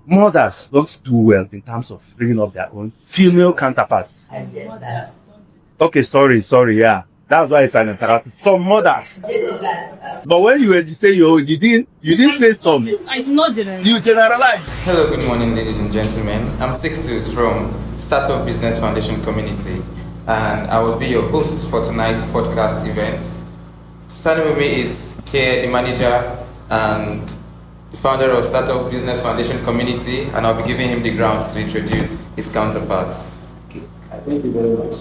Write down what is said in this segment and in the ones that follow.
mothers don't do well in terms of bringing up their own female counterparts. Okay, sorry, yeah. That's why it's an interactive. Some mothers. But when you were saying you didn't say some. I did not generalize. You generalize. Hello, good morning, ladies and gentlemen. I'm Sixtus from Startup Business Foundation Community, and I will be your host for tonight's podcast event. Standing with me is here the manager and the founder of Startup Business Foundation Community, and I'll be giving him the grounds to introduce his counterparts. Okay, thank you very much.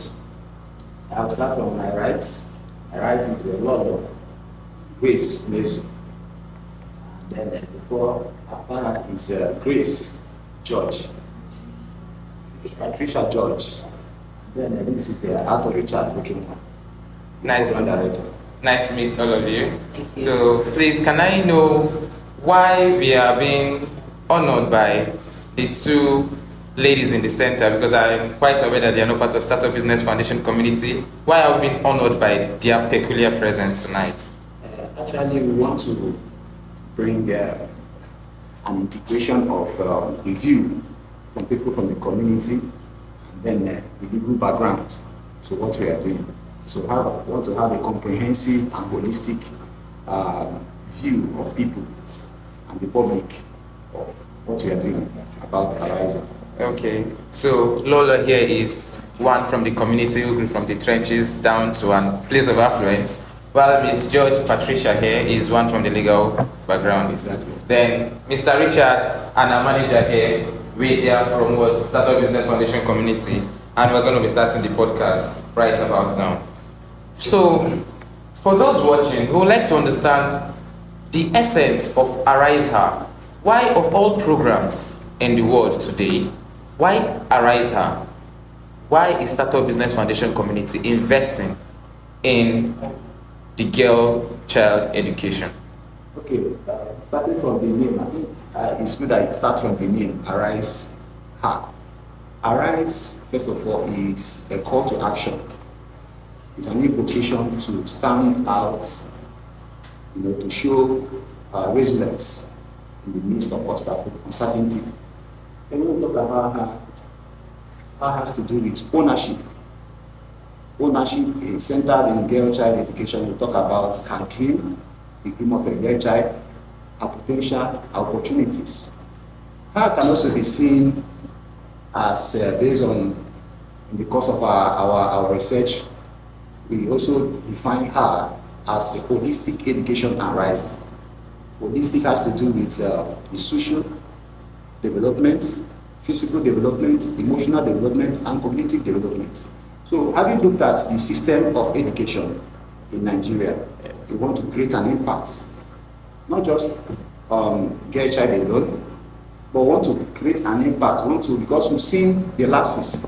I'll start from my right. My right is a lot of Grace Mason. And then after that is Grace George, Patricia George. Then this is Arthur Richard looking. Nice to meet all of you. So please, can I know why we are being honored by the two ladies in the center? Because I'm quite aware that they are not part of Startup Business Foundation Community. Why are we being honored by their peculiar presence tonight? Actually, we want to bring an integration of a view from people from the community, and then the legal background to what we are doing. So we want to have a comprehensive and holistic view of people and the public of what we are doing about ARISEHER. Okay, so Lola here is one from the community who grew from the trenches down to a place of affluence, while Miss George Patricia here is one from the legal background. Exactly. Then Mr. Richards and our manager here, we are from what Startup Business Foundation Community, and we're going to be starting the podcast right about now. So, for those watching who would like to understand the essence of ARISEHER, why of all programs in the world today, why ARISEHER? Why is Startup Business Foundation Community investing in the girl-child education? Okay, starting from the name, I think it's good that it starts from the name, ARISEHER. Arise, first of all, is a call to action. It's an invocation to stand out, to show resilience in the midst of obstacle, uncertainty. And when we talk about her has to do with ownership. Ownership is centered in girl-child education. We talk about her dream, the dream of a girl child, her potential, her opportunities. Her can also be seen as based on, in the course of our research, we also define her as a holistic education and rising. Holistic has to do with the social development, physical development, emotional development, and cognitive development. So having looked at the system of education in Nigeria, we want to create an impact, not just girl child alone, but want to create an impact, because we've seen the lapses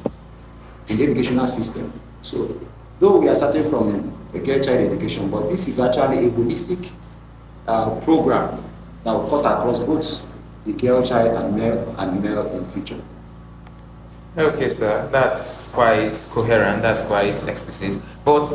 in the educational system. So though we are starting from a girl child education, but this is actually a holistic program that will cut across both the girl child and male in future. Okay, sir, that's quite coherent, that's quite explicit. But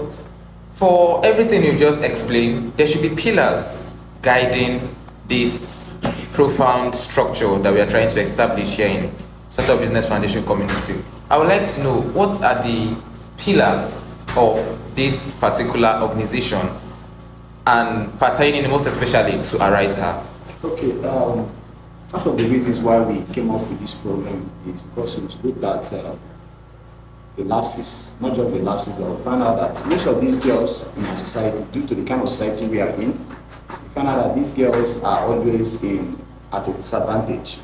for everything you just explained, there should be pillars guiding this profound structure that we are trying to establish here in Startup Business Foundation Community. I would like to know, what are the pillars of this particular organization, and pertaining most especially to ARISEHER? Okay, part of the reasons why we came up with this program is because we looked at the lapses, not just the lapses, that we found out that most of these girls in our society, due to the kind of society we are in, we found out that these girls are always at a disadvantage.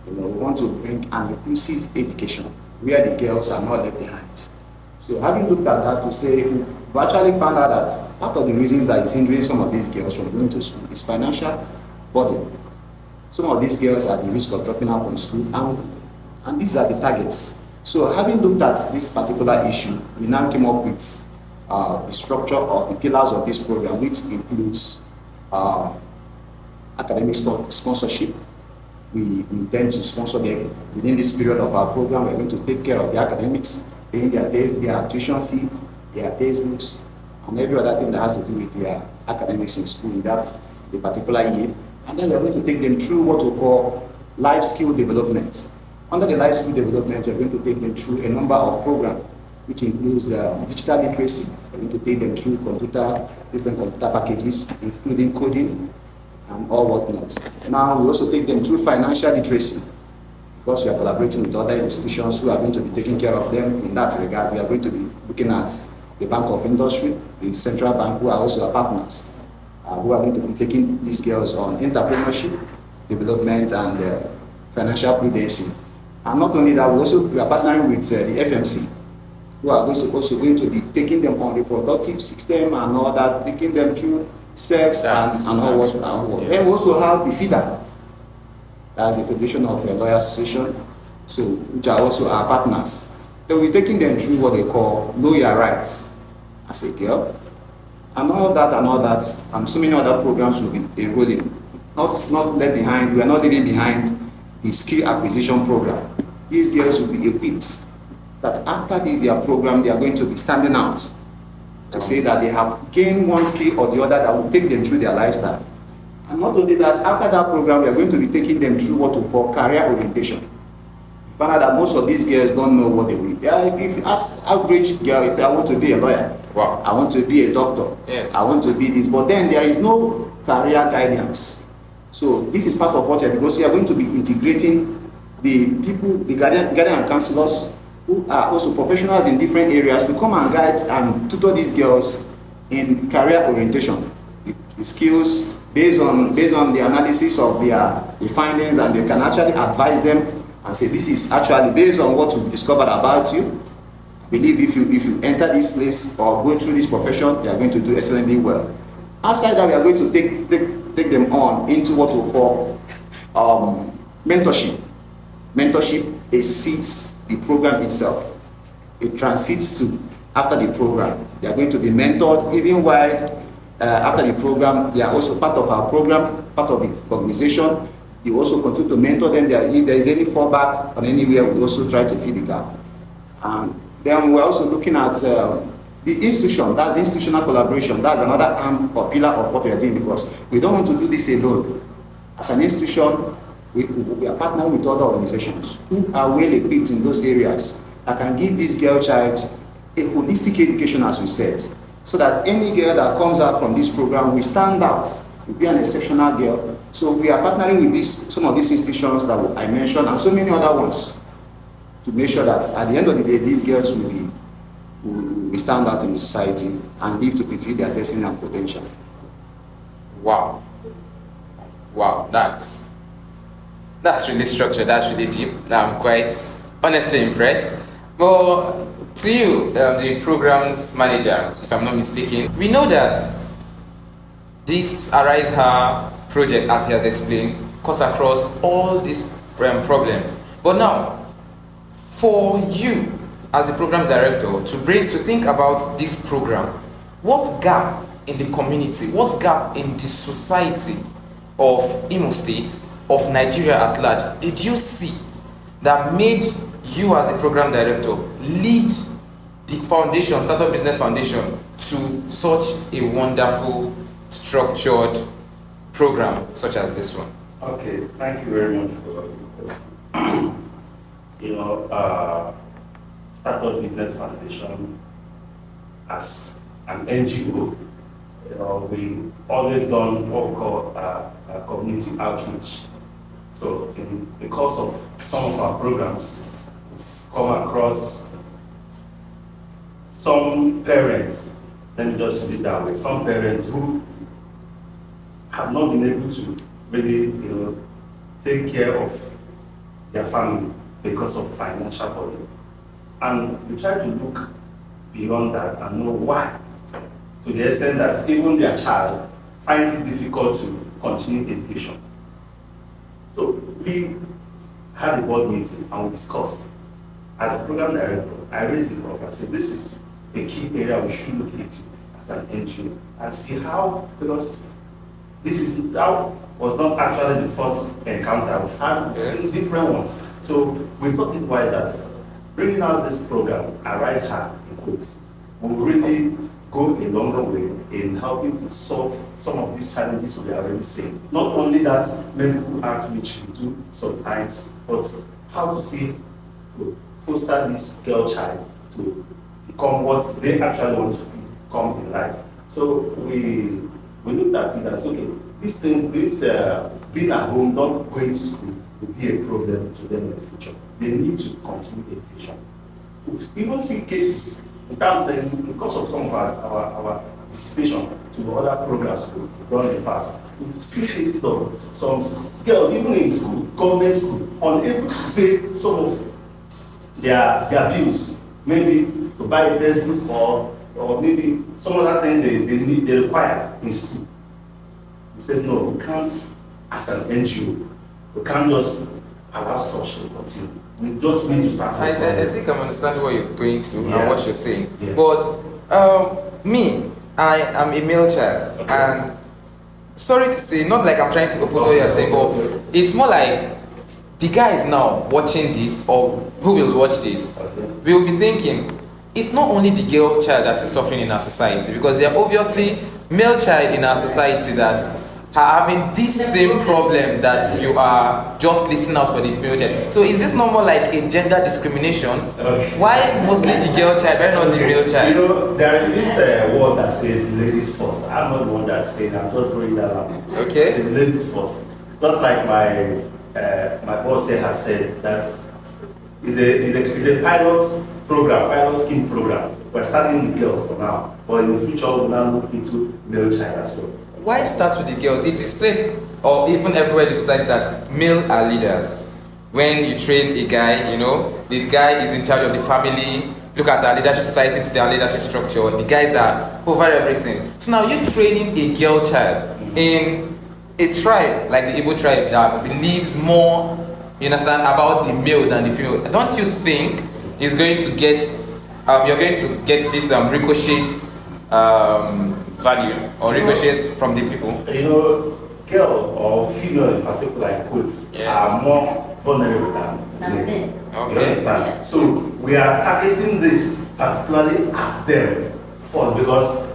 We want to bring an inclusive education where the girls are not left behind. So having looked at that, to say, we actually found out that part of the reasons that is hindering some of these girls from going to school is financial burden. Some of these girls are at the risk of dropping out from school, and these are the targets. So having looked at this particular issue, we now came up with the structure or the pillars of this program, which includes academic sponsorship. We intend to sponsor them within this period of our program. We're going to take care of the academics, paying their tuition fee, their textbooks, and every other thing that has to do with their academics in school. That's the particular year. And then we're going to take them through what we call life skill development. Under the life skill development, we're going to take them through a number of programs, which includes digital literacy. We're going to take them through different computer packages, including coding and all whatnot. Now, we also take them through financial literacy, because we are collaborating with other institutions who are going to be taking care of them in that regard. We are going to be looking at the Bank of Industry, the Central Bank, who are also our partners, who are going to be taking these girls on entrepreneurship, development, and financial prudency. And not only that, we are partnering with the FMC, who are also going to be taking them on reproductive system and all that, taking them through sex and all what. Yeah. Then we also have the FIDA, that's the Federation of Lawyers Association, so which are also our partners. Then we're taking them through what they call Know Your Rights as a girl, and all that, and so many other programs will be enrolling. Not left behind. We are not leaving behind the skill acquisition program. These girls will be equipped that after this their program, they are going to be standing out to say that they have gained one skill or the other that will take them through their lifestyle. And not only that, after that program, we are going to be taking them through what we call career orientation. You find out that most of these girls don't know what they will. If you ask average girl, you say, I want to be a lawyer. Wow. I want to be a doctor. Yes. I want to be this. But then there is no career guidance. So this is part of what because we are going to be integrating the people, the guardian and counselors, who are also professionals in different areas, to come and guide and tutor these girls in career orientation. The skills based on the analysis of the findings, and they can actually advise them and say, this is actually based on what we've discovered about you. I believe if you enter this place or go through this profession, you are going to do excellently well. Outside that, we are going to take them on into what we call mentorship. Mentorship exceeds the program itself. It transits to after the program. They are going to be mentored even while after the program. They are also part of our program, part of the organization. You also continue to mentor them. If there is any fallback on anywhere, we also try to fill the gap. And then we're also looking at the institution. That's institutional collaboration. That's another arm or pillar of what we are doing, because we don't want to do this alone. As an institution, we are partnering with other organizations who are well equipped in those areas that can give this girl child a holistic education, as we said, so that any girl that comes out from this program will stand out, will be an exceptional girl. So we are partnering with some of these institutions that I mentioned, and so many other ones, to make sure that at the end of the day, these girls will stand out in the society and live to fulfill their destiny and potential. Wow, that's really structured. That's really deep. I'm quite honestly impressed. But to you, the programs manager, if I'm not mistaken, we know that this ARISEHER project, as he has explained, cuts across all these problems. But now, for you as the program director to think about this program, what gap in the community, what gap in the society of Imo State, of Nigeria at large, did you see that made you as a program director lead the foundation, Startup Business Foundation, to such a wonderful, structured program such as this one? Okay, thank you very much for this. Startup Business Foundation, as an NGO, we always done what we call community outreach. So in the course of some of our programs, we've come across some parents, let me just use it that way, some parents who have not been able to really take care of their family because of financial burden. And we try to look beyond that and know why, to the extent that even their child finds it difficult to continue education. So we had a board meeting and we discussed. As a program director, I raised it up and said, this is a key area we should look into as an NGO and see how, because that was not actually the first encounter. We've had different ones. So we thought it wise that bringing out this program, ARISEHER in quotes, will really go a longer way in helping to solve some of these challenges we are already seeing. Not only that medical outreach we do sometimes, but how to see to foster this girl child to become what they actually want to become in life. So we looked at it as, okay, this being at home, not going to school, will be a problem to them in the future. They need to continue education. We even see cases in terms of because of some of our participation to other programs we've done in the past. We see cases of some girls, even in school, government school, unable to pay some of their bills, maybe to buy a textbook or maybe some other things they require in school. We said, no, we can't, as an NGO, we can't just allow such to continue. We just need to start. I think I'm understanding what you're going to and what you're saying. Yeah. But me, I am a male child, Okay. and sorry to say, not like I'm trying to oppose what you're saying, but it's more like the guys now watching this or who will watch this will be thinking it's not only the girl child that is suffering in our society, because there are obviously male child in our society that are having this same problem that you are just listening out for the female child. So is this not more like a gender discrimination? Okay. Why mostly the girl child, why not the male child? You know, there is this word that says ladies first. I'm not the one that says it, I'm just bringing that up. Okay. It says ladies first. Just like my boss has said, that is a pilot program, pilot scheme program. We're starting the girl for now, but in the future we'll now look into male child as well. Why start with the girls? It is said, or even everywhere in the society, that male are leaders. When you train a guy, you know, the guy is in charge of the family. Look at our leadership society to their leadership structure. The guys are over everything. So now you're training a girl child in a tribe, like the Igbo tribe, that believes more, you understand, about the male than the female. Don't you think it's going to get, you're going to get this ricochet value or ricochet from the people? You know, girl or female in particular, in quotes, are more vulnerable than men. Okay. You understand? Yeah. So we are targeting this particularly at them first, because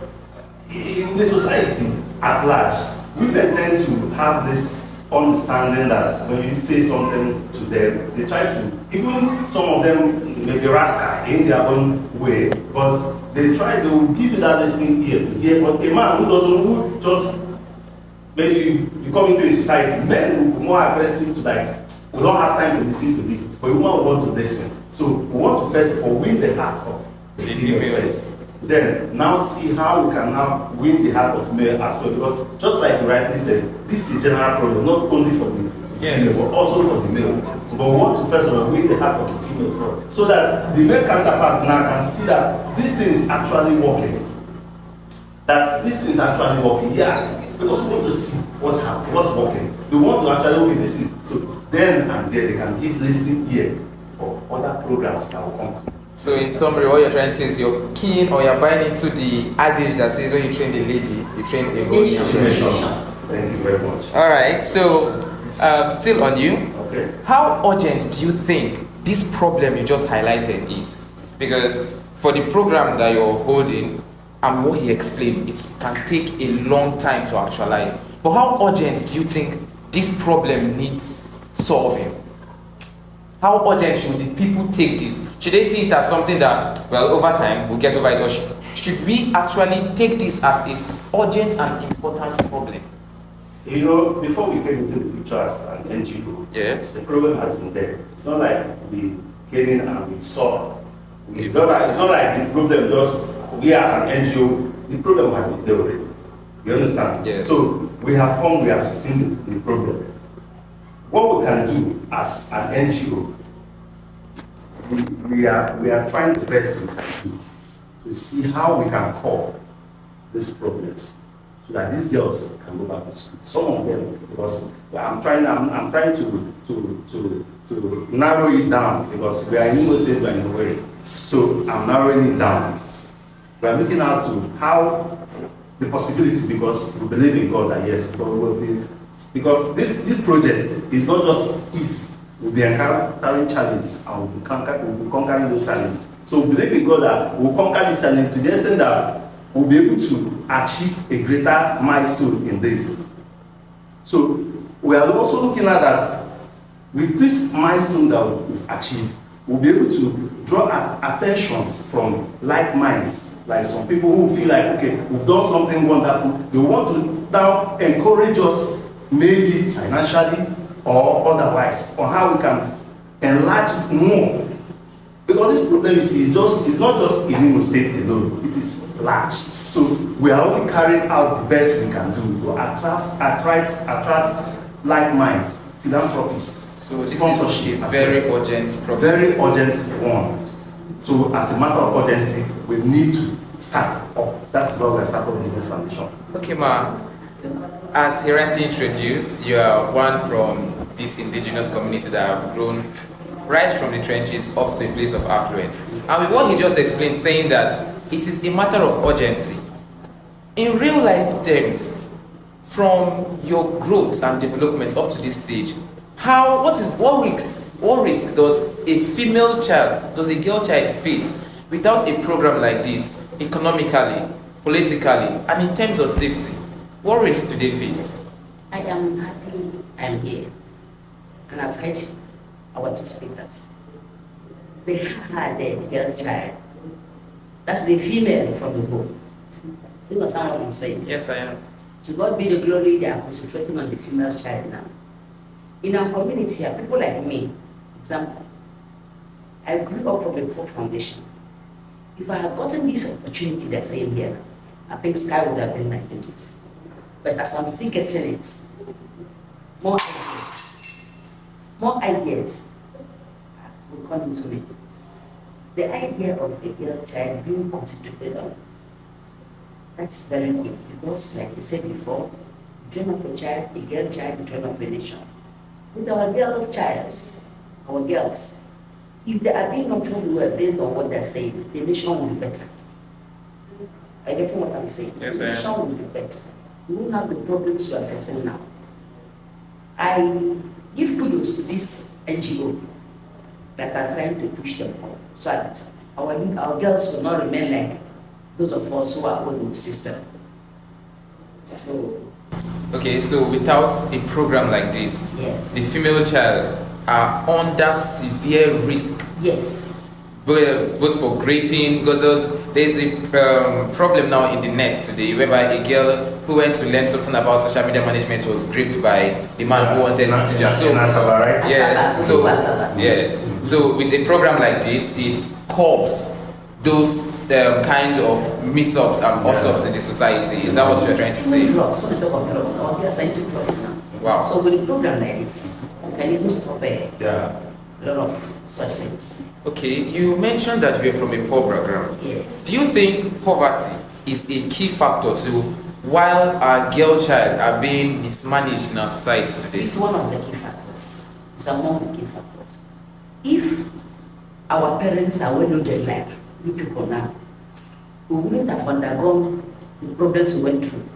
in the society at large, women tend to have this understanding that when you say something to them, they try to, even some of them may be rascal in their own way, but they will give you that listening ear to hear. But a man who just, maybe you come into a society, men will be more aggressive to, like, we don't have time to listen to this, but we want to listen. So we want to first of all win the heart of the female first. Then now see how we can now win the heart of male as well, because just like you rightly said, this is a general problem, not only for the female, but also for the male. But we want to first of all win the heart of the female first, so that the male counterparts now can see that this thing is actually working. That this thing is actually working, yeah, because we want to see what's working. We want to actually listen. So then and there they can give listening ear for other programs that will come. So in summary, what you're trying to say is you're keen or you're buying into the adage that says when you train a lady, you train a whole nation. Thank you very much. All right, so still on you. Okay. How urgent do you think this problem you just highlighted is? Because for the program that you're holding and what he explained, it can take a long time to actualize. But how urgent do you think this problem needs solving? How urgent should the people take this? Should they see it as something that, well, over time, we'll get over it? Or should we actually take this as an urgent and important problem? You know, before we came into the picture as an NGO, Yes. the problem has been there. It's not like we came in and we saw. It's not like the problem just, we as an NGO, the problem has been there already. You understand? Yes. So we have come, we have seen the problem. What we can do as an NGO, we are trying the best we can do to see how we can curb these problems, so that these girls can go back to school. Some of them, because I'm trying to narrow it down, because we are in Imo State, we are in Owerri. So I'm narrowing it down. We are looking out to how the possibilities, because we believe in God that yes, God will be, because this project is not just easy. We'll be encountering challenges and we'll be conquering those challenges. So we believe in God that we'll conquer this challenge to the extent that we'll be able to achieve a greater milestone in this. So we are also looking at that with this milestone that we've achieved, we'll be able to draw attentions from like minds, like some people who feel like, okay, we've done something wonderful. They want to now encourage us, maybe financially or otherwise, on how we can enlarge it more. Because this problem is not just in Imo State alone, it is large. So we are only carrying out the best we can do to attract like minds, philanthropists. So this is a very urgent problem. Very urgent one. So as a matter of urgency, we need to start up. That's why we are starting Business Foundation. Okay, Ma. As he rightly introduced, you are one from this indigenous community that have grown right from the trenches up to a place of affluence. And with what he just explained, saying that it is a matter of urgency. In real life terms, from your growth and development up to this stage, what risk does a girl child face without a program like this, economically, politically, and in terms of safety? What risks do they face? I am happy I'm here, and I've heard our two speakers. They had a girl child. That's the female from the home. You understand what I'm saying? Yes, I am. To God be the glory, they are concentrating on the female child now. In our community here, people like me, example, I grew up from a poor foundation. If I had gotten this opportunity they're saying here, I think sky would have been my limit. But as I'm still getting it, more ideas will come into me. The idea of a girl child being concentrated on, that's very good. Because like you said before, you train up a child, a girl child, you train up a nation. With our our girls, if they are being not truly well based on what they're saying, the nation will be better. Are you getting what I'm saying? Yes, the nation will be better. We won't have the problems we are facing now. I give kudos to this NGO that are trying to push them so that our girls will not remain like those of us who are old in the system. So, okay, so without a program like this, yes, the female child are under severe risk. Yes. Both for raping, because there's a problem now in the net today whereby a girl who went to learn something about social media management was raped by the man who wanted to teach her. So, yeah, so yes, so with a program like this, it curbs those kind of mix-ups and us-ups in the society. Is that what you're trying to say? Drugs. When we talk of drugs, our girls are into drugs now. Wow. So with a program like this, you can even stop a lot of such things. Okay, you mentioned that you are from a poor background. Yes. Do you think poverty is a key factor to while our girl child are being mismanaged in our society today? It's one of the key factors. It's among the key factors. If our parents are well loaded like we people now, we wouldn't have undergone the problems we went through.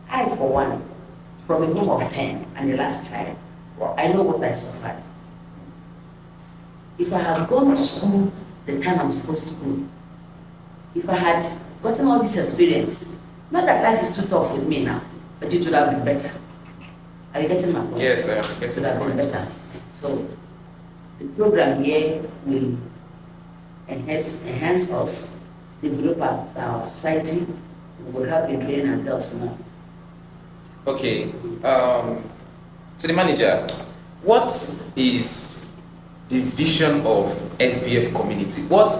I, for one, from a home of 10 and the last child, Wow. I know what I suffered. If I had gone to school the time I'm supposed to go, if I had gotten all this experience, not that life is too tough with me now, but it would have been better. Are you getting my point? Yes, I am It getting would have the been point. better. So the program here will enhance us, develop our society, we will help in training our girls more. Okay, so the manager, what is the vision of SBF community? What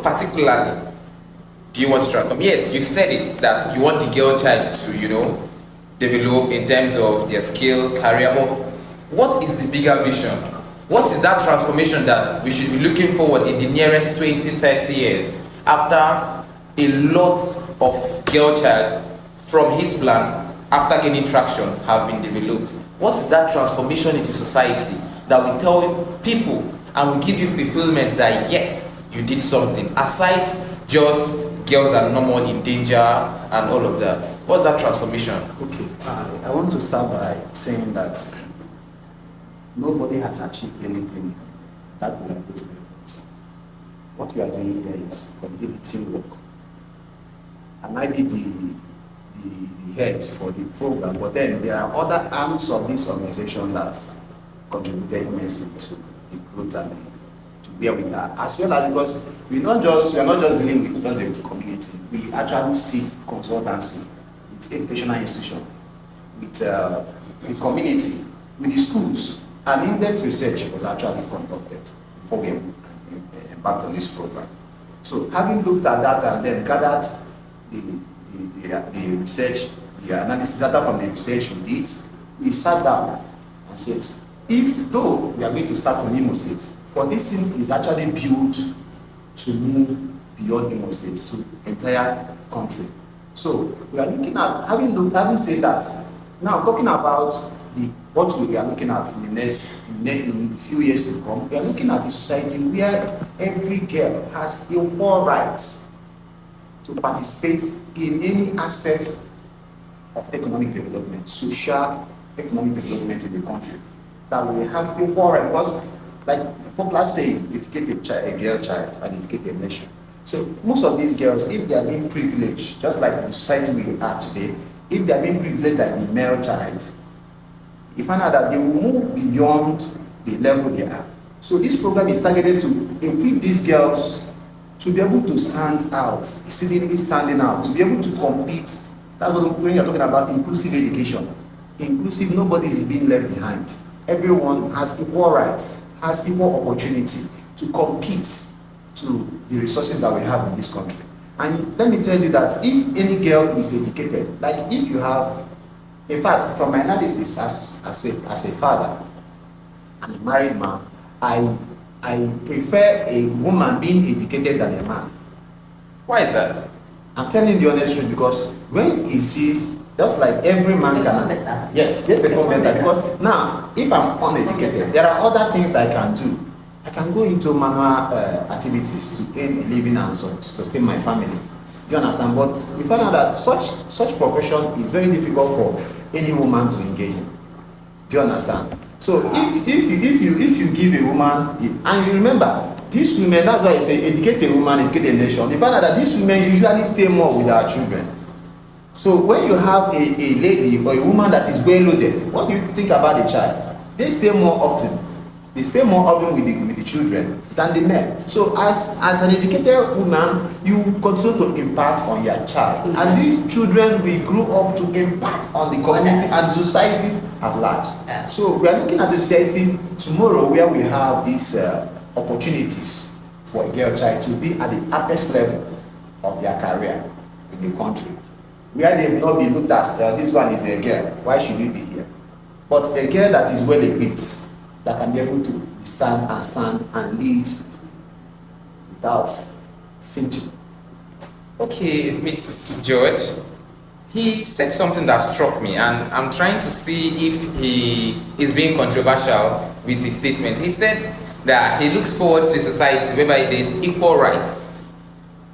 particularly do you want to transform? Yes, you said it that you want the girl child to, develop in terms of their skill, career. But what is the bigger vision? What is that transformation that we should be looking forward in the nearest 20, 30 years after a lot of girl child from his plan after gaining traction have been developed? What is that transformation into society that will tell people and will give you fulfillment that yes, you did something aside just girls are no more in danger and all of that? What's that transformation? Okay, I want to start by saying that nobody has achieved anything that we are putting effort. What we are doing here is completely teamwork. I might be the head for the program, but then there are other arms of this organization that contributed immensely to the growth and to where we are, as well as because we are not just dealing with just the community. We actually seek consultancy with educational institutions, with the community, with the schools. And in-depth research was actually conducted before we embarked on this program. So having looked at that and then gathered the research, the analysis data from the research we did, we sat down and said, though we are going to start from Imo State, but this thing is actually built to move beyond Imo State to entire country. So we are looking at, having said that, now talking about what we are looking at in the few years to come, we are looking at a society where every girl has equal rights to participate in any aspect of economic development, social economic development in the country. That we have equal rights, because like popular saying, educate a girl child and educate a nation. So most of these girls, if they are being privileged, just like the society we are today, if they are being privileged like the male child, you find out that they will move beyond the level they are. So this program is targeted to equip these girls to be able to stand out, exceedingly standing out, to be able to compete. That's what when you're talking about inclusive education. Inclusive, nobody is being left behind. Everyone has equal rights, has equal opportunity to compete to the resources that we have in this country. And let me tell you that if any girl is educated, like if you have, in fact, from my analysis as a father and a married man, I prefer a woman being educated than a man. Why is that? I'm telling the honest truth, because when you see, just like every man can, yes, they perform better. Because now, if I'm uneducated, there are other things I can do. I can go into manual activities to earn a living and sustain my family. Do you understand? But you find out that such profession is very difficult for any woman to engage in. Do you understand? So if you give a woman, and you remember, these women, that's why I say educate a woman, educate a nation. You find out that these women usually stay more with our children. So when you have a lady or a woman that is well loaded, what do you think about the child? They stay more often. They stay more often with the children than the men. So as an educated woman, you continue to impact on your child. Mm-hmm. And these children will grow up to impact on the community and society at large. Yeah. So we are looking at a society tomorrow where we have these opportunities for a girl child to be at the highest level of their career in the country. Where they will not be looked at, this one is a girl, why should we be here? But a girl that is well equipped, that can be able to stand and lead without flinching. Okay, Miss George, he said something that struck me, and I'm trying to see if he is being controversial with his statement. He said that he looks forward to a society whereby there is equal rights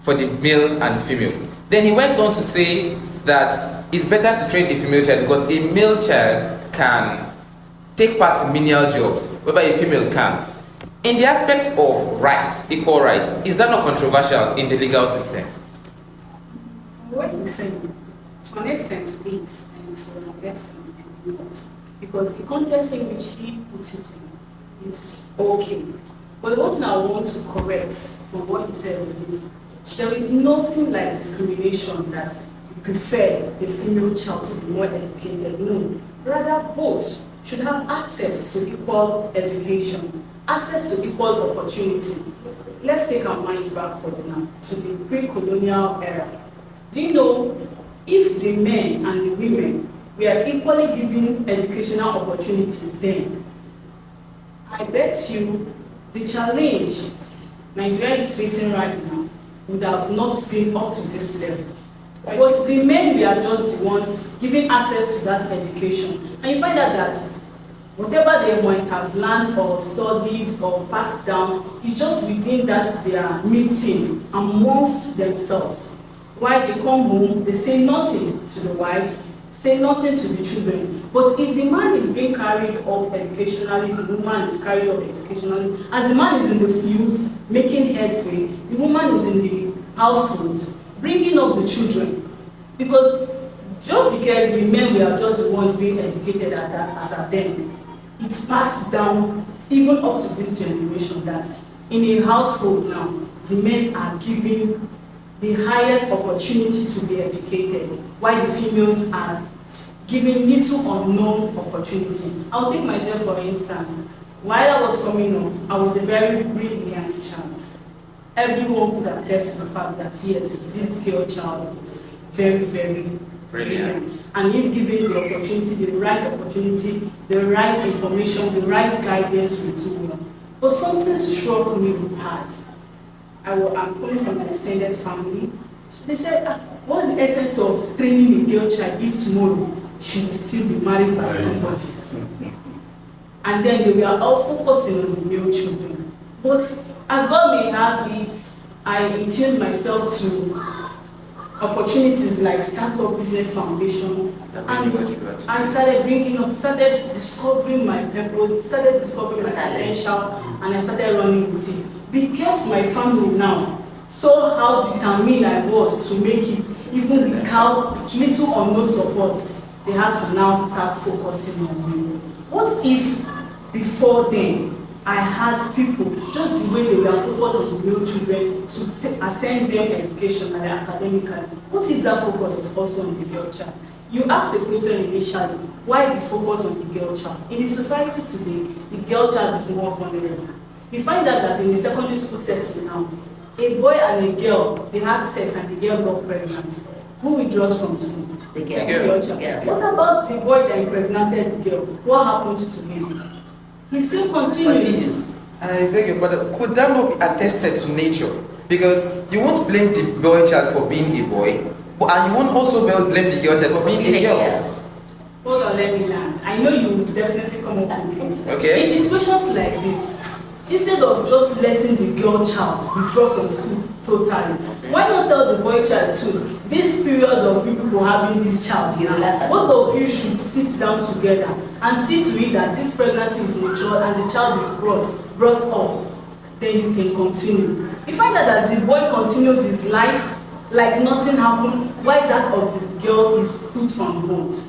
for the male and female. Then he went on to say that it's better to train a female child because a male child can take part in menial jobs, whereby a female can't. In the aspect of rights, equal rights, is that not controversial in the legal system? What he's saying, to an extent it is, and to an extent it is not. Because the context in which he puts it in is okay. But the one thing I want to correct from what he said is this. There is nothing like discrimination that you prefer a female child to be more educated. No. Rather, both should have access to equal education, access to equal opportunity. Let's take our minds backward now to the pre-colonial era. Do you know if the men and the women were equally given educational opportunities then? I bet you the challenge Nigeria is facing right now would have not been up to this level. But the men were just the ones giving access to that education. And you find out that whatever they might have learned or studied or passed down is just within that they are meeting amongst themselves. While they come home, they say nothing to the wives, say nothing to the children. But if the man is being carried up educationally, the woman is carried up educationally. As the man is in the field making headway, the woman is in the household bringing up the children, because just because the men were just the ones being educated as at then, it's passed down even up to this generation that in a household now, the men are given the highest opportunity to be educated, while the females are given little unknown opportunity. I'll take myself for instance. While I was coming up, I was a very brilliant child. Everyone could attest to the fact that yes, this girl child is very, very brilliant. And if given the opportunity, the right information, the right guidance, will do well. But something struck me hard. I'm coming from an extended family. So they said, what's the essence of training a girl child if tomorrow she will still be married by somebody? And then they were all focusing on the male children. But as God may have it, I attuned myself to opportunities like Startup Business Foundation. And I started discovering my purpose, started discovering my potential, and I started running with it. Because my family now saw how determined I was to make it, even without little or no support, they had to now start focusing on me. What if before then I had people, just the way they were focused on the male children, to ascend them educationally, academically? What if that focus was also on the girl child? You asked the question initially, why the focus on the girl child? In the society today, the girl child is more vulnerable. You find out that in the secondary school setting now, a boy and a girl, they had sex and the girl got pregnant. Who withdraws from school? The girl. What about the boy that impregnated the girl? What happens to him? He still continues. I beg your pardon. Could that not be attested to nature? Because you won't blame the boy child for being a boy, and you won't also blame the girl child for being a girl. Hold on, let me learn. I know you will definitely come up with this. Okay. In situations like this, instead of just letting the girl child withdraw from school totally, why not tell the boy child too? This period of you people having this child, both of you should sit down together and see to it that this pregnancy is mature and the child is brought up. Then you can continue. You find out that the boy continues his life like nothing happened, while that of the girl is put on hold.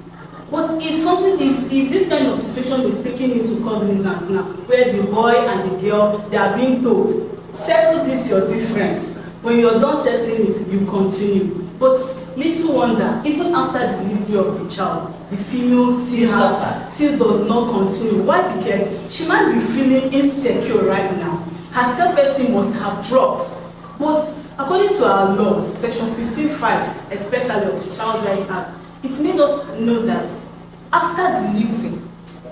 But if this kind of situation is taken into cognizance now, where the boy and the girl, they are being told, settle this your difference. When you're done settling it, you continue. But little wonder, even after delivery of the child, the female still does not continue. Why? Because she might be feeling insecure right now. Her self-esteem must have dropped. But according to our laws, section 15(5), especially of the Child Rights Act, it made us know that after delivery,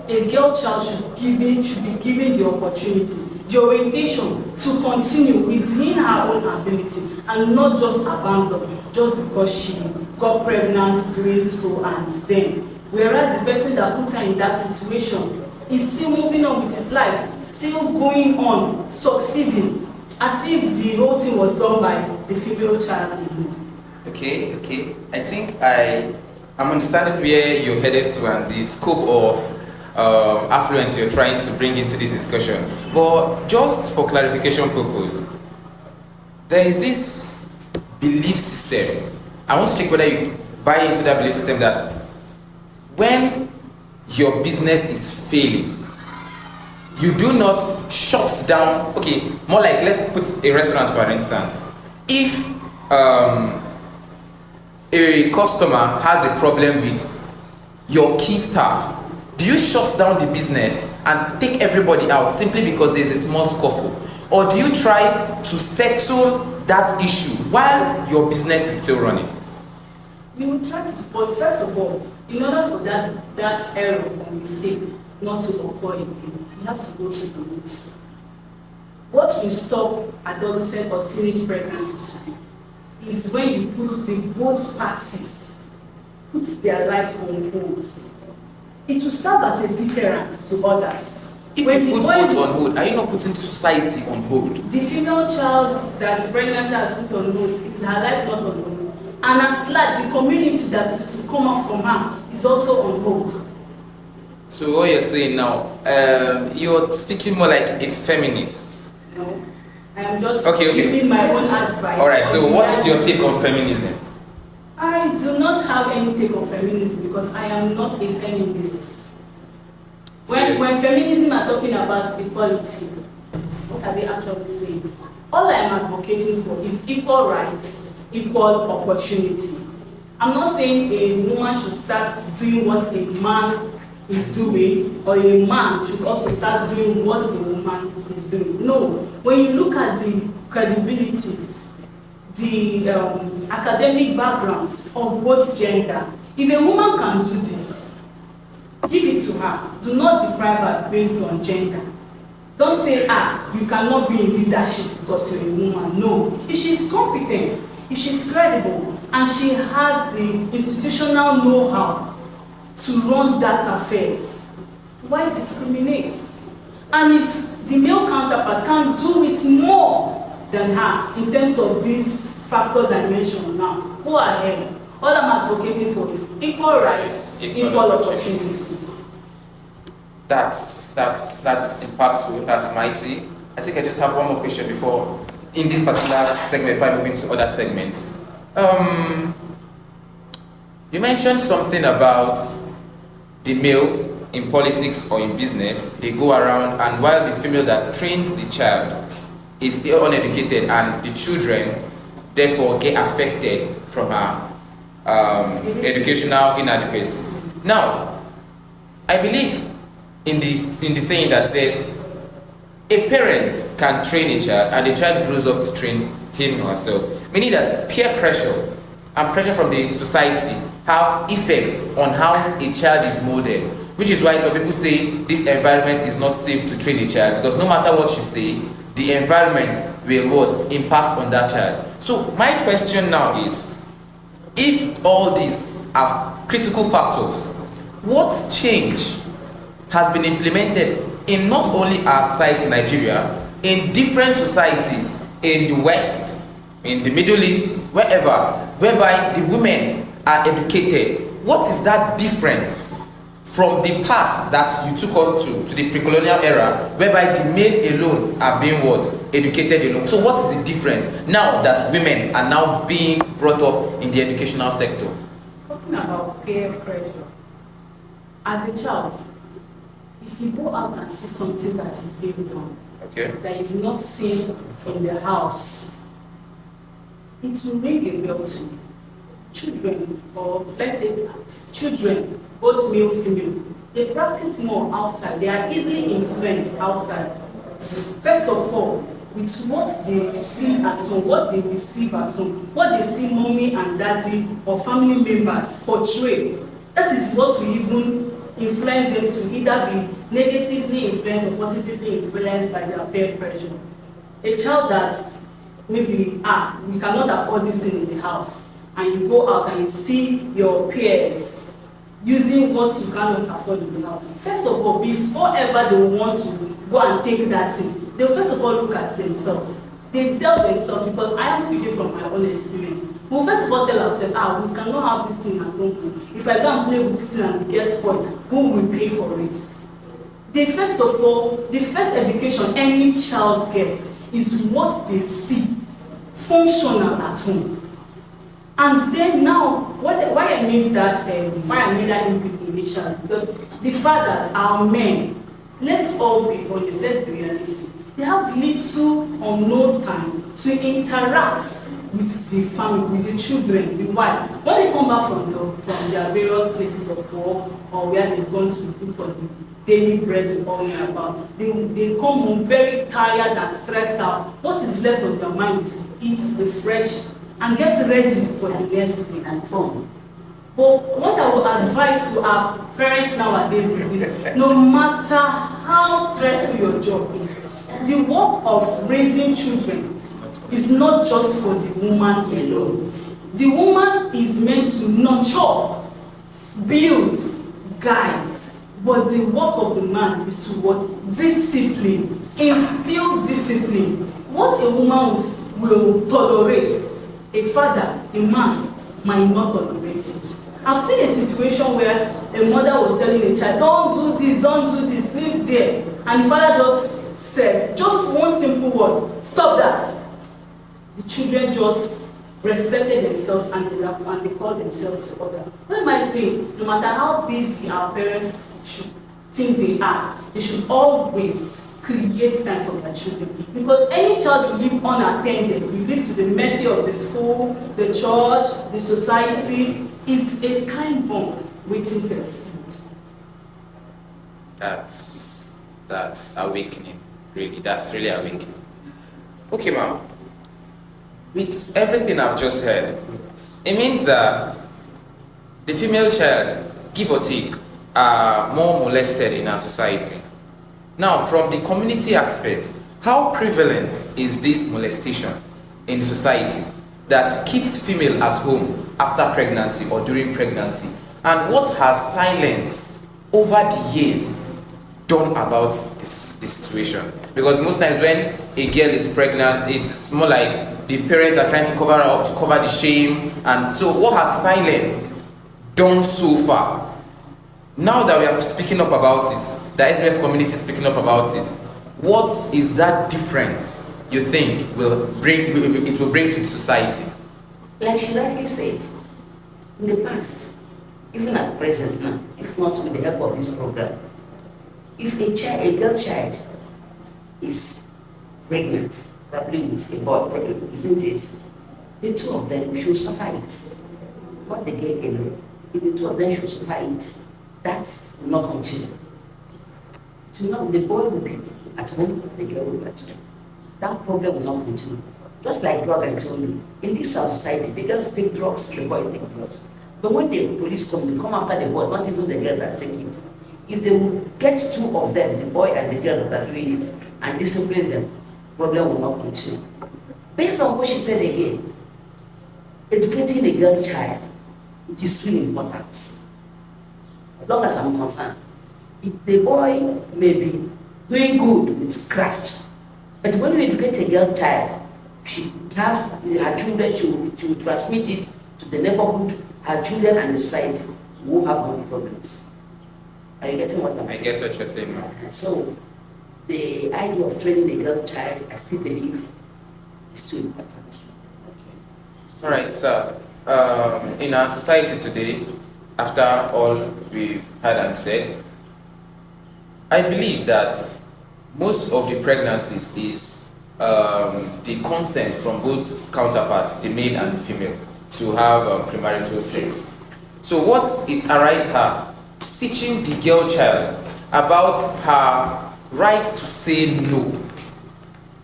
a girl child should be given the opportunity, the orientation to continue within her own ability and not just abandoned just because she got pregnant during school and then. Whereas the person that put her in that situation is still moving on with his life, still going on, succeeding, as if the whole thing was done by the female child. Okay. I think I'm understanding where you're headed to and the scope of affluence you're trying to bring into this discussion. But just for clarification purpose, there is this belief system. I want to check whether you buy into that belief system that when your business is failing, you do not shut down. Okay, more like let's put a restaurant for instance. If a customer has a problem with your key staff, do you shut down the business and take everybody out simply because there's a small scuffle? Or do you try to settle that issue while your business is still running? We will try to, but first of all, in order for that error or mistake not to occur again, you have to go to the roots. What will stop adolescent or teenage pregnancy today is when you put both parties, put their lives on hold. It will serve as a deterrent to others. If you put both on hold, are you not putting society on hold? The female child that the pregnancy has put on hold is her life not on hold. And at large, the community that is to come out from her is also on hold. So what you're saying now, you're speaking more like a feminist. No, I am just Okay. giving my own advice. Alright, so what is your take on feminism? I do not have any take on feminism because I am not a feminist. When feminism are talking about equality, what are they actually saying? All I am advocating for is equal rights, equal opportunity. I'm not saying a woman should start doing what a man is doing, or a man should also start doing what a woman is doing. No, when you look at the credibilities, the academic backgrounds of both gender, if a woman can do this, give it to her. Do not deprive her based on gender. Don't say, you cannot be in leadership because you're a woman. No. If she's competent, if she's credible, and she has the institutional know-how to run that affairs, why discriminate? And if the male counterpart can do it more than her in terms of these factors I mentioned now, go ahead. All I'm advocating for is equal rights, equal opportunities. That's impactful, that's mighty. I think I just have one more question before, in this particular segment, if I move into other segments. You mentioned something about the male in politics or in business, they go around, and while the female that trains the child is uneducated, and the children therefore get affected from her educational inadequacies. Now, I believe in the saying that says a parent can train a child and the child grows up to train him or herself, meaning that peer pressure and pressure from the society have effects on how a child is molded, which is why some people say this environment is not safe to train a child, because no matter what you say, the environment will impact on that child. So my question now is, if all these are critical factors, what change has been implemented in not only our society in Nigeria, in different societies in the West, in the Middle East, wherever, whereby the women are educated? What is that difference from the past that you took us to the pre-colonial era, whereby the male alone are being educated alone? So what is the difference now that women are now being brought up in the educational sector? Talking about peer pressure, as a child, if you go out and see something that is being done, that you've not seen in the house, it will ring a bell to you. Children, or let's say children, both male, female, they practice more outside. They are easily influenced outside. First of all, with what they see at home, what they receive at home, what they see mommy and daddy or family members portray. That is what will even influence them to either be negatively influenced or positively influenced by their peer pressure. A child that maybe, we cannot afford this thing in the house, and you go out and you see your peers using what you cannot afford in the house. First of all, before ever they want to go and take that thing, they first of all look at themselves. They tell themselves, because I am speaking from my own experience. We first of all tell ourselves, we cannot have this thing at home. If I go and play with this thing and it gets spoiled, who will pay for it? First of all, the first education any child gets is what they see functional at home. And then now, why I made that input initially, because the fathers are men. Let's all be honest, let's be realistic. They have little or no time to interact with the family, with the children, the wife. When they come back from their various places of work, or where they've gone to look for the daily bread we all know about, they come home very tired and stressed out. What is left on their mind is eat, refresh, and get ready for the next day and fun. But what I would advise to our parents nowadays is this: no matter how stressful your job is, the work of raising children is not just for the woman alone. The woman is meant to nurture, build, guide, but the work of the man is to discipline, instill discipline. What a woman will tolerate, a father, a man, might not tolerate it. I've seen a situation where a mother was telling a child, don't do this, leave there. And the father just said, just one simple word, stop that. the children just respected themselves and they called themselves to order. What am I saying? No matter how busy our parents should think they should always create time for their children. Because any child you leave unattended, you leave to the mercy of the school, the church, the society, is a kind bomb waiting to explode. That's awakening, really. That's really awakening. Okay, ma'am. With everything I've just heard, it means that the female child, give or take, are more molested in our society. Now, from the community aspect, how prevalent is this molestation in society that keeps female at home after pregnancy or during pregnancy? And what has silence over the years done about this situation? Because most times when a girl is pregnant, it's more like the parents are trying to cover her up, to cover the shame. And so what has silence done so far? Now that we are speaking up about it, the SBF community is speaking up about it, what is that difference you think it will bring to the society? Like she rightly said, in the past, even at present now, if not with the help of this program, if a girl child is pregnant, probably with a boy, isn't it? The two of them should suffer it. Not the girl alone. If the two of them should suffer it, that will not continue. The boy will be at home, the girl will be at home. That problem will not continue. Just like drug, I told you, in this our society, the girls take drugs, the boy take drugs. But when the police come, they come after the boys, not even the girls that take it. If they will get two of them, the boy and the girl that are doing it, and discipline them, problem will not continue. Based on what she said again, educating a girl child, it is too important. As long as I'm concerned, if the boy may be doing good with craft, but when you educate a girl child, she have her children, she will transmit it to the neighborhood, her children and the society will have more problems. Are you getting what I'm saying? I get what you're saying now. So, the idea of training a girl child, I still believe, is too important. Okay. All right, sir. In our society today, after all we've heard and said, I believe that most of the pregnancies is the consent from both counterparts, the male and the female, to have premarital sex. So what is ARISEHER teaching the girl child about her right to say no?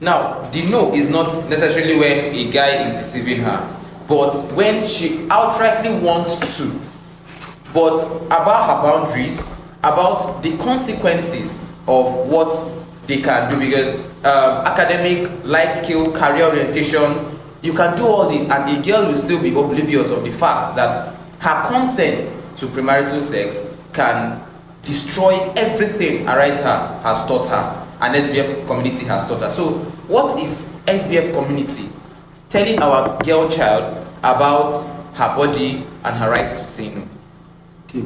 Now, the no is not necessarily when a guy is deceiving her, but when she outrightly wants to, but about her boundaries, about the consequences of what they can do, because academic, life skill, career orientation, you can do all this and a girl will still be oblivious of the fact that her consent to premarital sex can destroy everything ARISEHER has taught her and SBF community has taught her. So what is SBF community telling our girl child about her body and her rights to say no? Okay,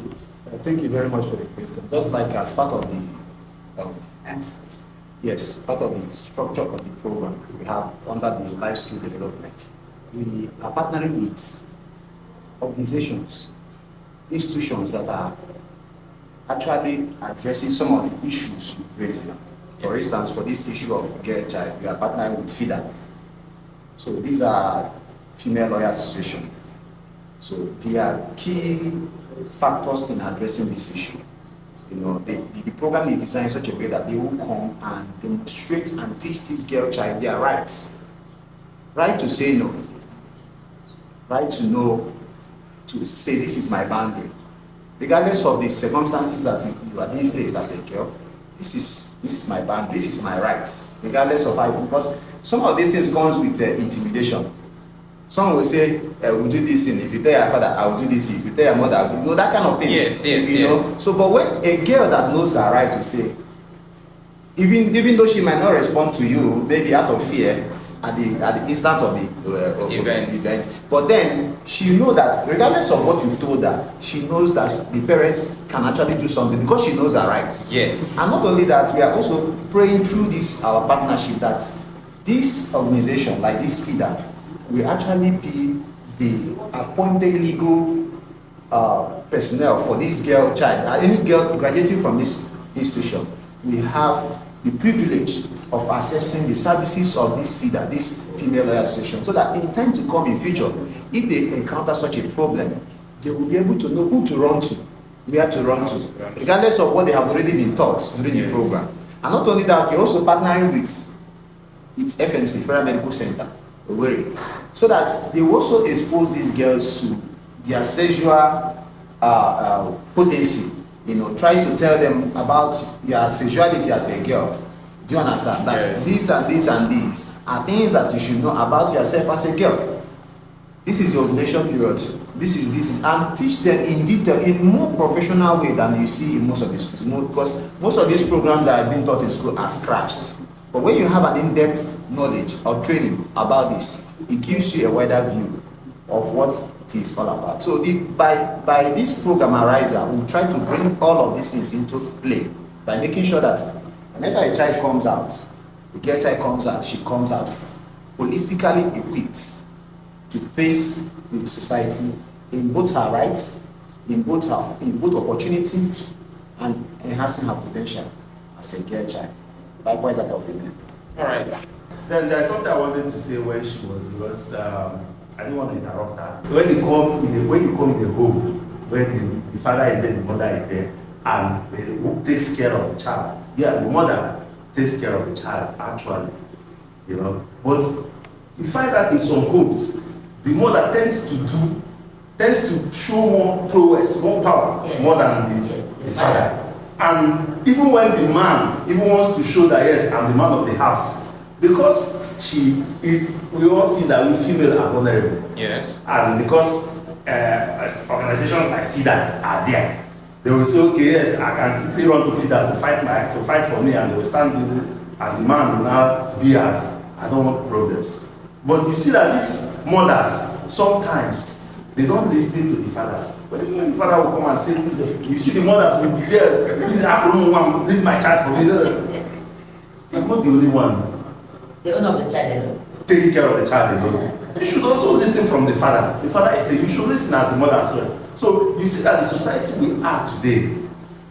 thank you very much for the question. Just like as part of the Answers. yes, part of the structure of the program we have under the life skill development, we are partnering with organizations, institutions that are actually addressing some of the issues you've raised now. For instance, for this issue of Girlchild, we are partnering with FIDA. So these are female lawyers association. So they are key factors in addressing this issue. You know, the program is designed in such a way that they will come and demonstrate and teach this girl child their rights. Right to say no. Right to know, to say this is my boundary. Regardless of the circumstances that you are being faced as a girl, this is my boundary, this is my rights. Regardless of how, because some of these things comes with intimidation. Some will say, we'll do this thing. If you tell your father, I will do this. If you tell your mother, I will do, you know, that kind of thing. Yes. Know? So, but when a girl that knows her right to say, even though she might not respond to you, maybe out of fear, at the instant of the event, but then she knows that regardless of what you've told her, she knows that the parents can actually do something because she knows her rights. Yes. And not only that, we are also praying through this our partnership that this organization, like this FIDA, will actually be the appointed legal personnel for this girl child. Any girl graduating from this institution will have the privilege of accessing the services of this feeder, this female lawyer association, so that in time to come in future, if they encounter such a problem, they will be able to know who to run to, where to run to, regardless of what they have already been taught during the program. And not only that, we're also partnering with its FMC, Federal Medical Center, Owerri, so that they will also expose these girls to their sexual potency. You know, try to tell them about your sexuality as a girl. Do you understand that these and these and these are things that you should know about yourself as a girl? This is your ovulation period. This is, and teach them in detail, in more professional way than you see in most of these schools. Because most of these programs that are being taught in school are scratched. But when you have an in-depth knowledge or training about this, it gives you a wider view of what it is all about. So by this program ARISEHER, we'll try to bring all of these things into play by making sure that whenever a child comes out, the girl child comes out, she comes out holistically equipped to face the society in both her rights, in both opportunities, and enhancing her potential as a girl child. Likewise about women. All right. Then there's something I wanted to say when she was I didn't want to interrupt her. When you come in the home, when the father is there, the mother is there, and who takes care of the child? Yeah, the mother takes care of the child, actually. You know, but you find that in some homes, the mother tends to show more prowess, more power, more than the father. And even when the man even wants to show that yes, I'm the man of the house, because we all see that we female are vulnerable. Yes. And because organizations like FIDA are there, they will say, okay, yes, I can quickly run to FIDA to fight for me, and they will stand with it as the man will now be as, I don't want problems. But you see that these mothers, sometimes, they don't listen to the fathers. When the father will come and say this, you see the mothers will be there, leave my child for me. You're not the only one. The owner of the child alone. Taking care of the child alone. You should also listen from the father. The father is saying you should listen as the mother as well. So you see that the society we are today,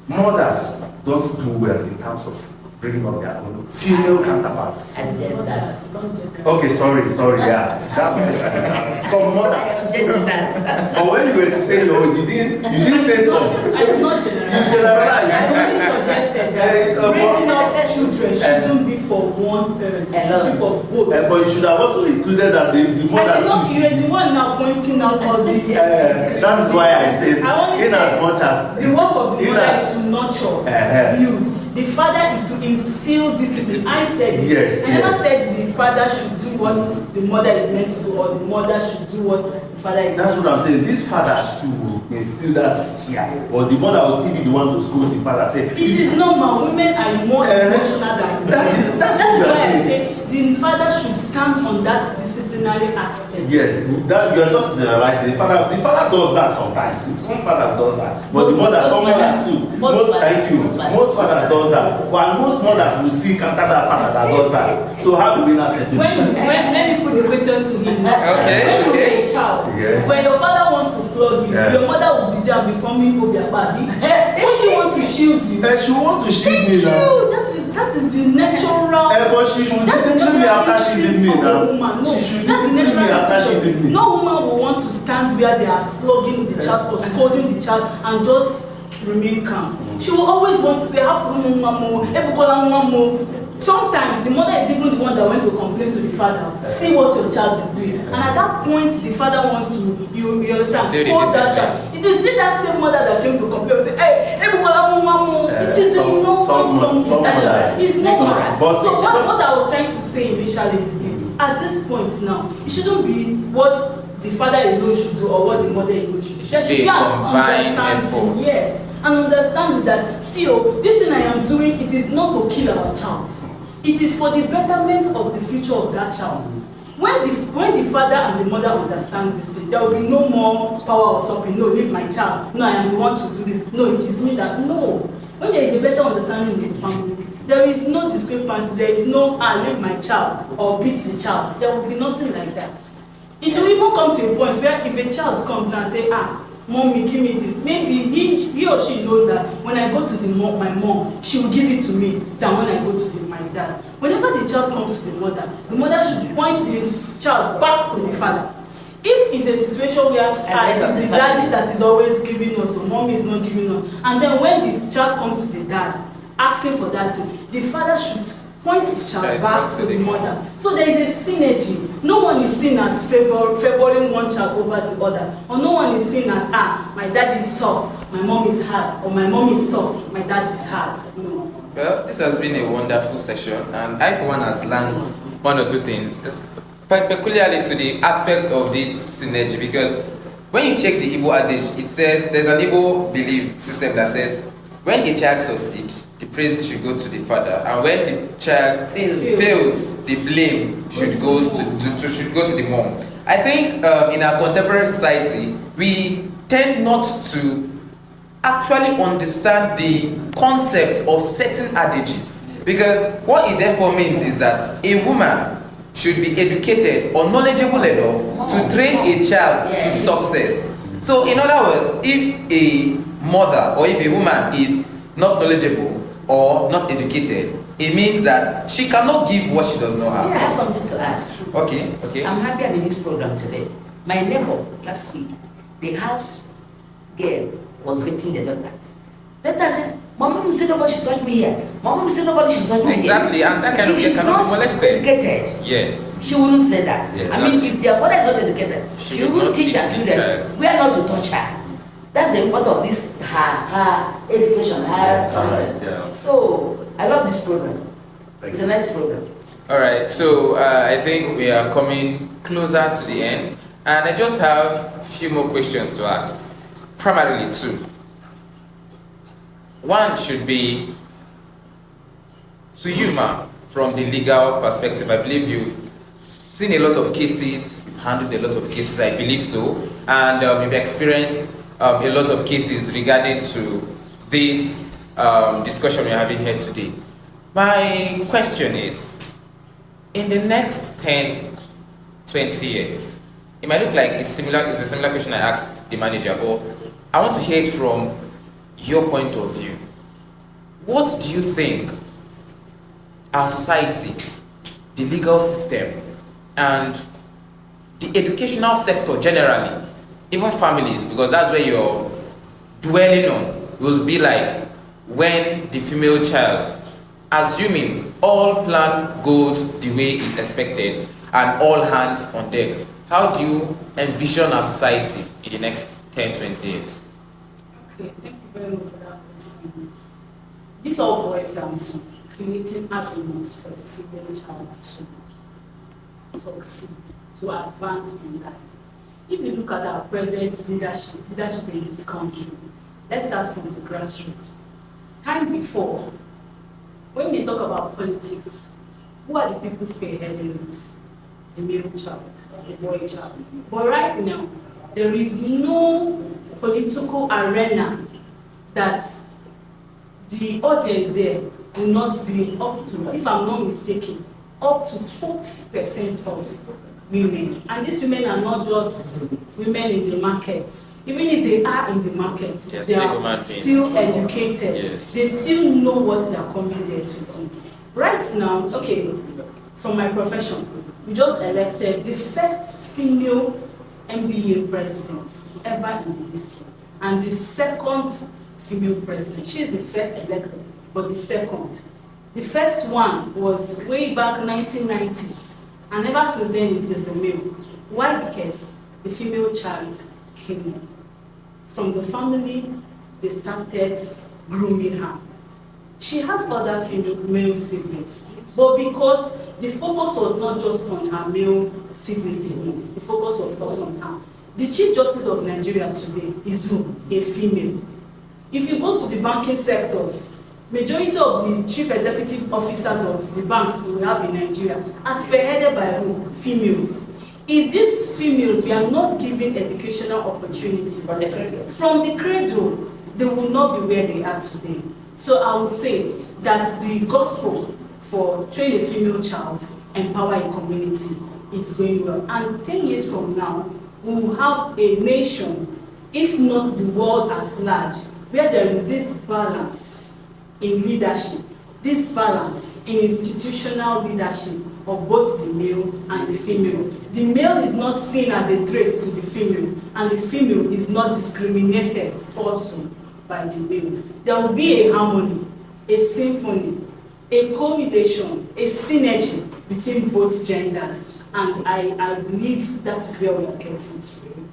mothers don't do well in terms of bringing up their own female counterparts. And then that. Okay, sorry, yeah. Some mothers. But when you were saying, you didn't say so. I did not generalize. I only suggested that raising up children shouldn't be for one parent, it should be for both. But you should have also included that the mothers. You're the one now pointing out all these. That is why I said, in as much as the work of the mother is to nurture, build. The father is to instill discipline. I said yes. I never said the father should do what the mother is meant to do, or the mother should do what the father is meant to do. That's what I'm saying. This father should instill that here. Or the mother will still be the one to scold the father. Say, it is normal. Women are more emotional than men. That's why I say the father should stand on that disciplinary aspect. Yes, that you are just generalizing. The father does that sometimes. Some fathers does that, but the mother, some mothers too. Most fathers does that, but most mothers will still counter that father that does that. So how do we not settle? When let me put the question to him. When you are a child, when your father wants to flog you, your mother will be there before me go their body. When she wants to shield you, she wants to shield me now. That is the natural. But she should discipline me after shielding me now. She should discipline me after shielding me. No woman will want to stand where they are flogging the child or scolding the child and just remain calm. She will always want to say, sometimes the mother is even the one that went to complain to the father. See what your child is doing. And at that point, the father wants to, you understand, scold that child. It is still that same mother that came to complain and say, it is it's natural. So what I was trying to say initially is this. At this point now, it shouldn't be what the father alone should do or what the mother alone should do. There should be an understanding. Yes. And understand that, this thing I am doing, it is not to kill our child. It is for the betterment of the future of that child. When the father and the mother understand this thing, there will be no more power or something. No, leave my child. No, I am the one to do this. No, it is me that. No. When there is a better understanding in the family, there is no discrepancy. There is no, leave my child or beat the child. There will be nothing like that. It will even come to a point where if a child comes and say, mommy, give me this, maybe he or she knows that when I go to my mom, she will give it to me than when I go to my dad. Whenever the child comes to the mother should point the child back to the father. If it's a situation where it is the daddy that is always giving us, or mommy is not giving us, and then when the child comes to the dad asking for that thing, the father should point the child back to the mother. So there is a synergy. No one is seen as favoring one child over the other, or no one is seen as my dad is soft, my mom is hard, or my mom is soft, my dad is hard. No. Well, this has been a wonderful session, and I for one has learned one or two things, peculiarly to the aspect of this synergy, because when you check the Igbo adage, it says there's an Igbo belief system that says when a child succeeds, the praise should go to the father, and when the child fails, the blame should go to the mom. I think in our contemporary society, we tend not to actually understand the concept of certain adages, because what it therefore means is that a woman should be educated or knowledgeable enough to train a child to success. So in other words, if a mother or if a woman is not knowledgeable or not educated, it means that she cannot give what she does not have. Yeah, I have something to ask. Okay. I'm happy I'm in this program today. My neighbor last week, the house girl was beating the daughter. Daughter said, my mom said nobody should touch me here. My mom said nobody should touch me here. Exactly, and that kind of girl cannot be molested. Educated, yes, she wouldn't say that. Yeah, I mean, if their mother is not educated, she wouldn't teach her children where not to touch her. That's the part of this her education, her children. Yeah. So I love this program. It's a nice program. All right, so I think we are coming closer to the end, and I just have a few more questions to ask. Primarily two. One should be to you, ma, from the legal perspective. I believe you've seen a lot of cases, you've handled a lot of cases, I believe so, and you've experienced a lot of cases regarding to this discussion we're having here today. My question is, in the next 10, 20 years, it might look like it's a similar question I asked the manager, but I want to hear it from your point of view. What do you think our society, the legal system, and the educational sector generally, even families, because that's where you're dwelling on, will be like when the female child, assuming all plan goes the way it's expected and all hands on deck, how do you envision our society in the next 10, 20 years? Okay, thank you very much for that question. This all boils down to creating avenues for the female child to succeed, to advance in life. If you look at our present leadership in this country, let's start from the grassroots. Time before, when they talk about politics, who are the people spearheading it? The male child, the boy child. But right now, there is no political arena that the audience there will not be up to, if I'm not mistaken, up to 40% of women. And these women are not just women in the market. Even if they are in the market, they are still educated. Yes. They still know what they are coming there to do. Right now, okay, from my profession, we just elected the first female MBA president ever in the history, and the second female president. She is the first elected, but the second. The first one was way back 1990s, and ever since then is the male. Why? Because the female child came in. From the family, they started grooming her. She has other male siblings, but because the focus was not just on her male siblings, the focus was also on her. The Chief Justice of Nigeria today is who? A female. If you go to the banking sectors, majority of the chief executive officers of the banks we have in Nigeria are spearheaded by who? Females. If these females were not given educational opportunities from the cradle, they will not be where they are today. So I will say that the gospel for train a female child, empower a community, is going well. And 10 years from now, we will have a nation, if not the world at large, where there is this balance in leadership, this balance in institutional leadership of both the male and the female. The male is not seen as a threat to the female, and the female is not discriminated also by the males. There will be a harmony, a symphony, a correlation, a synergy between both genders, and I believe that is where we are getting to.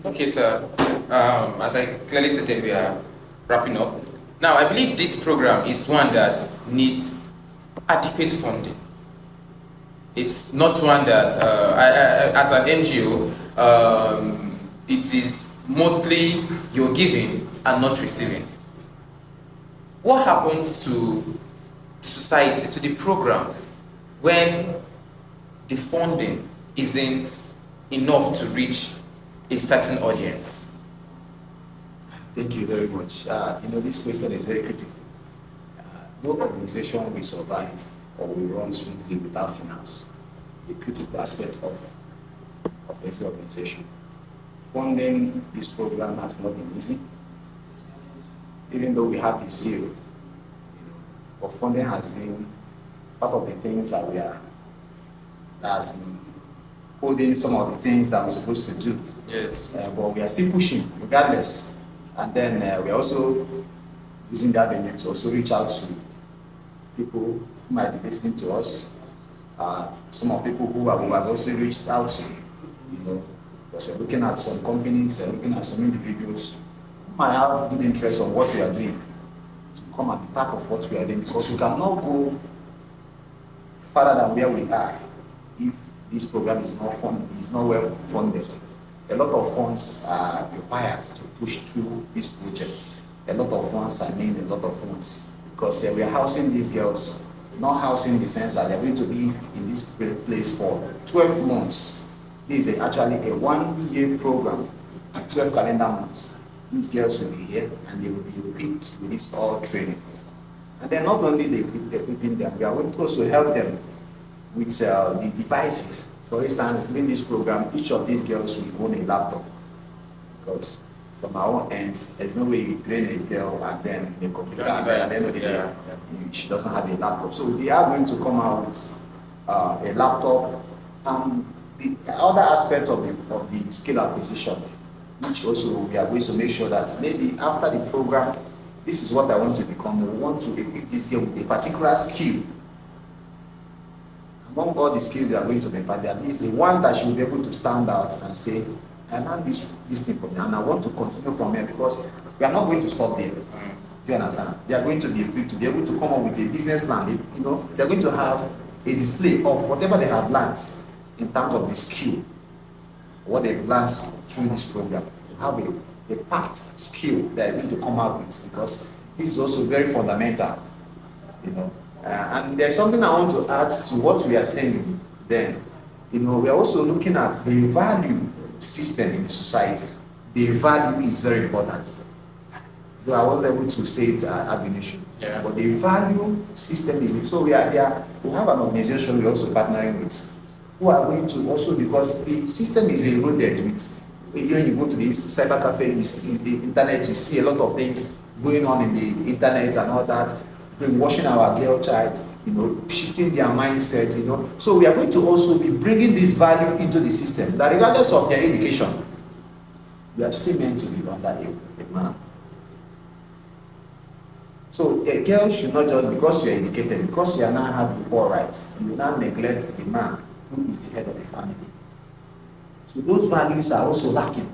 Okay, sir. As I clearly stated, we are wrapping up. Now, I believe this program is one that needs adequate funding. It's not one that, as an NGO, it is mostly you're giving and not receiving. What happens to the society, to the program, when the funding isn't enough to reach a certain audience? Thank you very much. This question is very critical. No organization will survive or will run smoothly without finance. It's a critical aspect of every organization. Funding this program has not been easy, even though we have the zero. But funding has been part of the things that has been holding some of the things that we're supposed to do. Yes. But we are still pushing regardless. And then we're also using that avenue to also reach out to people who might be listening to us. Some of people who have also reached out to, because we're looking at some companies, we're looking at some individuals who might have good interest on what we are doing, to come and be part of what we are doing, because we cannot go further than where we are if this program is not well funded. A lot of funds are required to push through this project. A lot of funds, because we are housing these girls, not housing in the sense that they're going to be in this place for 12 months. This is actually a 1-year program, 12 calendar months. These girls will be here and they will be equipped with this all training. And then not only they equipping them, we are going to also help them with the devices. For instance, during this program, each of these girls will own a laptop, because from our own end, there's no way you train a girl and then the computer, and then at the end of the day, she doesn't have a laptop. So we are going to come out with a laptop and the other aspects of the skill acquisition, which also we are going to make sure that maybe after the program, this is what I want to become. We want to equip this girl with a particular skill. Among all the skills they are going to be, but at least the one that she will be able to stand out and say, I learned this thing from here and I want to continue from here, because we are not going to stop there. Do you understand? They are going to be equipped to be able to come up with a business plan. They are going to have a display of whatever they have learned in terms of the skill, what they've learned through this program. They have a packed skill that they are going to come out with, because this is also very fundamental, and there's something I want to add to what we are saying then. We are also looking at the value system in the society. The value is very important. Though I wasn't able to say it at initial. Yeah. But the value system is, so we have an organization we're also partnering with, who are going to also, because the system is eroded with, when you go to this cyber cafe, you see the internet, you see a lot of things going on in the internet and all that, brainwashing our girl child, shifting their mindset, So we are going to also be bringing this value into the system, that regardless of their education, you are still meant to be under a man. So a girl should not just, because you are educated, because you are not having equal rights, you will not neglect the man who is the head of the family. So those values are also lacking.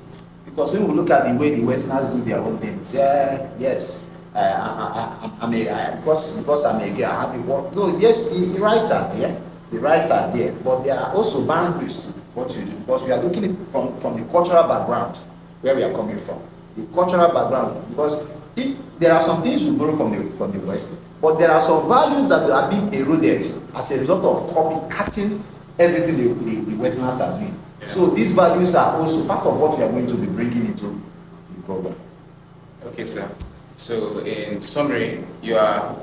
Because when we look at the way the Westerners do their own things, yes, because I'm a girl, I have to work. No, yes, the rights are there. The rights are there, but there are also boundaries to what you do, because we are looking at from the cultural background where we are coming from. The cultural background, because there are some things we borrow from the West, but there are some values that are being eroded as a result of copycatting everything the Westerners are doing. Yeah. So these values are also part of what we are going to be bringing into the program. Okay, sir. So in summary, you are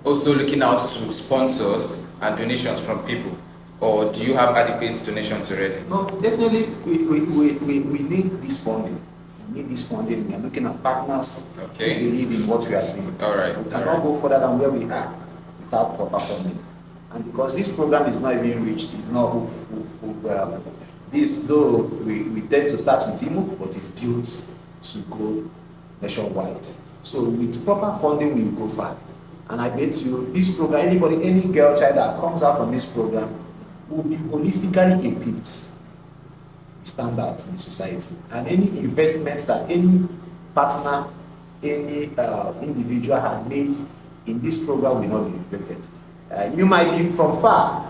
also looking out to sponsors and donations from people. or do you have adequate donations already? No, definitely we need this funding. We need this funding. We are looking at partners Okay. who believe in what we are doing. All right. We cannot go further than where we are without proper funding. And because this program is not even reached, it's not this, though we tend to start with Imo, but it's built to go nationwide. So with proper funding, we will go far. And I bet you, this program, any girl child that comes out from this program will be holistically equipped to stand out in society. And any investments that any partner, any individual had made in this program will not be regretted. You might be from far,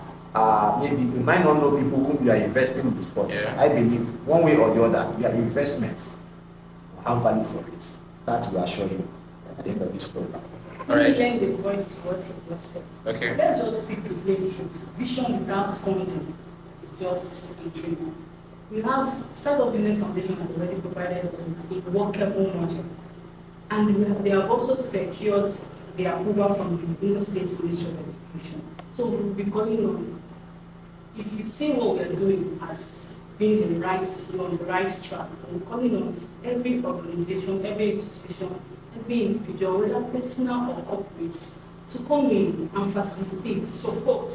maybe you might not know people whom you are investing with, but I believe one way or the other, your investments will have value for it. That will assure you at the end of this program. All right. Lend the voice to what you just said. Okay. Let's just speak the plain truth. Vision without funding is just a dream. We have Startup Business Foundation has already provided us with a workable model, and they have also secured the approval from the Imo State Ministry of Education. So we'll be calling on, if you see what we are doing as being the right, on the right track, we're calling on every organization, every institution, every individual, whether personal or corporate, to come in and facilitate, support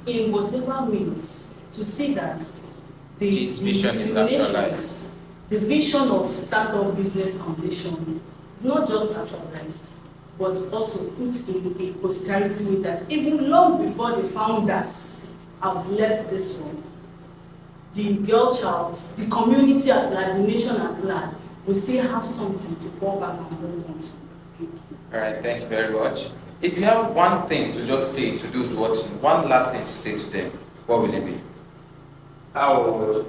in whatever means to see that This vision is actualized. The vision of Startup Business Foundation, not just actualized, but also put in a posterity with that even long before the founders have left this world, the Girlchild, the community at large, the nation at large, will still have something to fall back and hold on to. All right, thank you very much. If you have one thing to just say to those watching, one last thing to say to them, what will it be? I will,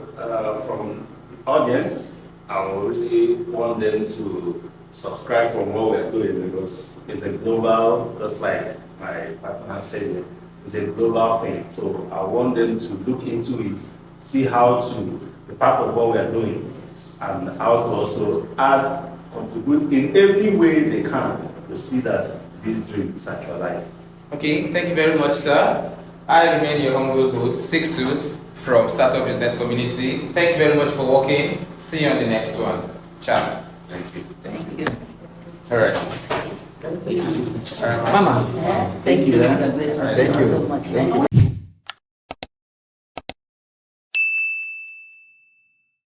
from the audience, I will really want them to subscribe from what we're doing, because it's a global, just like my partner said, it's a global thing. So I want them to look into it, see how to be part of what we are doing, and how to also add, contribute in any way they can to see that this dream is actualized. Okay, thank you very much, sir. I remain your humble host, Sixtus from Startup Business Community. Thank you very much for watching. See you on the next one. Ciao. Thank you. Thank you. All right. Thank you. All right, Mama, Thank you. Thank So much. Thank you.